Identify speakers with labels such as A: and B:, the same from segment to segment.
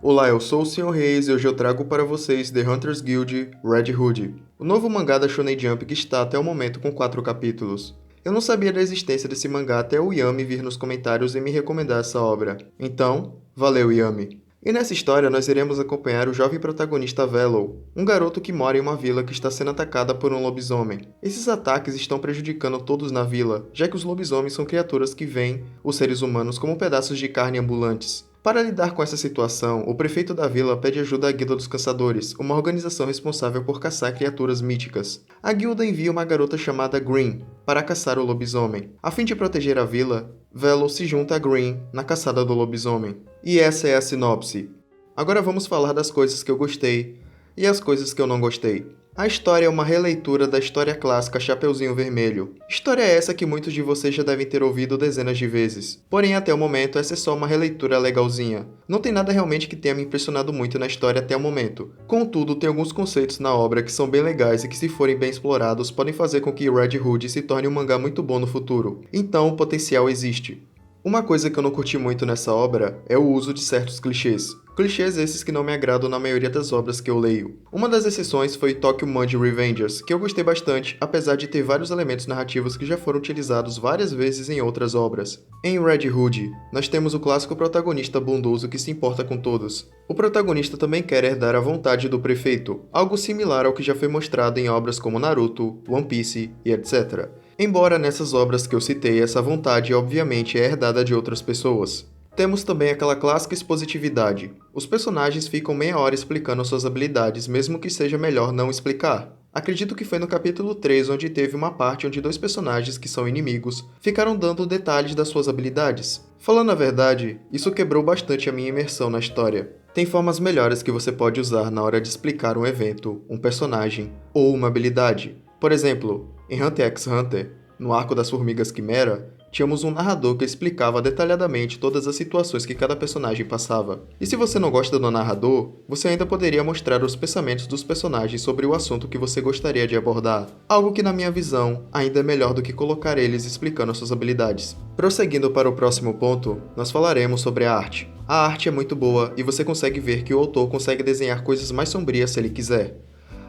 A: Olá, eu sou o Sr. Reis e hoje eu trago para vocês The Hunters Guild Red Hood, o novo mangá da Shonen Jump que está até o momento com 4 capítulos. Eu não sabia da existência desse mangá até o Yami vir nos comentários e me recomendar essa obra. Então, valeu Yami! E nessa história nós iremos acompanhar o jovem protagonista Velo, um garoto que mora em uma vila que está sendo atacada por um lobisomem. Esses ataques estão prejudicando todos na vila, já que os lobisomens são criaturas que veem os seres humanos como pedaços de carne ambulantes. Para lidar com essa situação, o prefeito da vila pede ajuda à Guilda dos Caçadores, uma organização responsável por caçar criaturas míticas. A guilda envia uma garota chamada Green para caçar o lobisomem. A fim de proteger a vila, Velo se junta a Green na caçada do lobisomem. E essa é a sinopse. Agora vamos falar das coisas que eu gostei e as coisas que eu não gostei. A história é uma releitura da história clássica Chapeuzinho Vermelho. História essa que muitos de vocês já devem ter ouvido dezenas de vezes. Porém, até o momento, essa é só uma releitura legalzinha. Não tem nada realmente que tenha me impressionado muito na história até o momento. Contudo, tem alguns conceitos na obra que são bem legais e que, se forem bem explorados, podem fazer com que Red Hood se torne um mangá muito bom no futuro. Então, o potencial existe. Uma coisa que eu não curti muito nessa obra é o uso de certos clichês. Clichês esses que não me agradam na maioria das obras que eu leio. Uma das exceções foi Tokyo Mud Revengers, que eu gostei bastante, apesar de ter vários elementos narrativos que já foram utilizados várias vezes em outras obras. Em Red Hood, nós temos o clássico protagonista bondoso que se importa com todos. O protagonista também quer herdar a vontade do prefeito, algo similar ao que já foi mostrado em obras como Naruto, One Piece e etc. Embora nessas obras que eu citei, essa vontade obviamente é herdada de outras pessoas. Temos também aquela clássica expositividade. Os personagens ficam meia hora explicando suas habilidades, mesmo que seja melhor não explicar. Acredito que foi no capítulo 3 onde teve uma parte onde dois personagens que são inimigos ficaram dando detalhes das suas habilidades. Falando a verdade, isso quebrou bastante a minha imersão na história. Tem formas melhores que você pode usar na hora de explicar um evento, um personagem ou uma habilidade. Por exemplo, em Hunter x Hunter, no arco das Formigas Quimera, tínhamos um narrador que explicava detalhadamente todas as situações que cada personagem passava. E se você não gosta do narrador, você ainda poderia mostrar os pensamentos dos personagens sobre o assunto que você gostaria de abordar. Algo que, na minha visão, ainda é melhor do que colocar eles explicando suas habilidades. Prosseguindo para o próximo ponto, nós falaremos sobre a arte. A arte é muito boa e você consegue ver que o autor consegue desenhar coisas mais sombrias se ele quiser.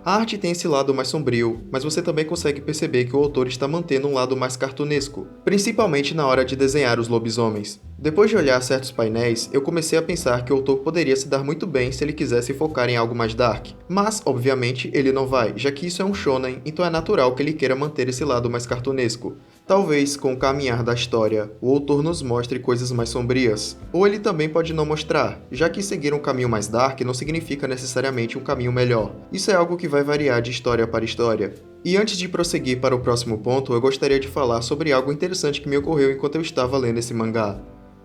A: A arte tem esse lado mais sombrio, mas você também consegue perceber que o autor está mantendo um lado mais cartunesco, principalmente na hora de desenhar os lobisomens. Depois de olhar certos painéis, eu comecei a pensar que o autor poderia se dar muito bem se ele quisesse focar em algo mais dark, mas, obviamente, ele não vai, já que isso é um shonen, então é natural que ele queira manter esse lado mais cartunesco. Talvez, com o caminhar da história, o autor nos mostre coisas mais sombrias, ou ele também pode não mostrar, já que seguir um caminho mais dark não significa necessariamente um caminho melhor. Isso é algo que vai variar de história para história. E antes de prosseguir para o próximo ponto, eu gostaria de falar sobre algo interessante que me ocorreu enquanto eu estava lendo esse mangá.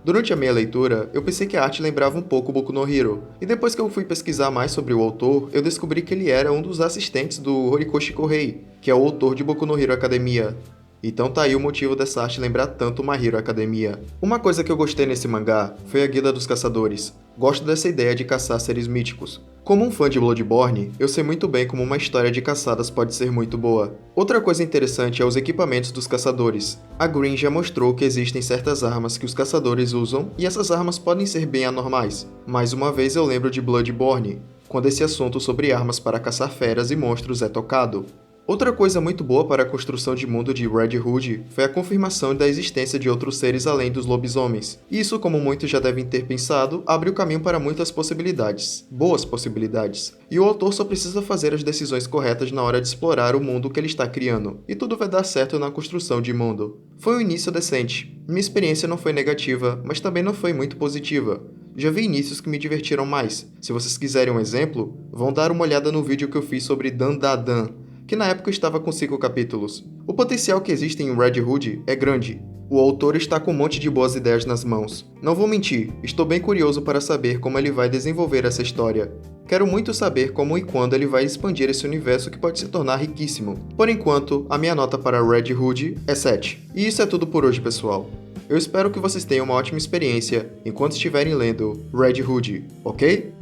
A: Durante a minha leitura, eu pensei que a arte lembrava um pouco Boku no Hero, e depois que eu fui pesquisar mais sobre o autor, eu descobri que ele era um dos assistentes do Horikoshi Kohei, que é o autor de Boku no Hero Academia. Então tá aí o motivo dessa arte lembrar tanto My Hero Academia. Uma coisa que eu gostei nesse mangá foi a Guilda dos Caçadores. Gosto dessa ideia de caçar seres míticos. Como um fã de Bloodborne, eu sei muito bem como uma história de caçadas pode ser muito boa. Outra coisa interessante é os equipamentos dos caçadores. A Green já mostrou que existem certas armas que os caçadores usam e essas armas podem ser bem anormais. Mais uma vez eu lembro de Bloodborne, quando esse assunto sobre armas para caçar feras e monstros é tocado. Outra coisa muito boa para a construção de mundo de Red Hood foi a confirmação da existência de outros seres além dos lobisomens. Isso, como muitos já devem ter pensado, abre o caminho para muitas possibilidades, boas possibilidades. E o autor só precisa fazer as decisões corretas na hora de explorar o mundo que ele está criando, e tudo vai dar certo na construção de mundo. Foi um início decente. Minha experiência não foi negativa, mas também não foi muito positiva. Já vi inícios que me divertiram mais. Se vocês quiserem um exemplo, vão dar uma olhada no vídeo que eu fiz sobre Dandadan, que na época estava com 5 capítulos. O potencial que existe em Red Hood é grande. O autor está com um monte de boas ideias nas mãos. Não vou mentir, estou bem curioso para saber como ele vai desenvolver essa história. Quero muito saber como e quando ele vai expandir esse universo que pode se tornar riquíssimo. Por enquanto, a minha nota para Red Hood é 7. E isso é tudo por hoje, pessoal. Eu espero que vocês tenham uma ótima experiência enquanto estiverem lendo Red Hood, ok?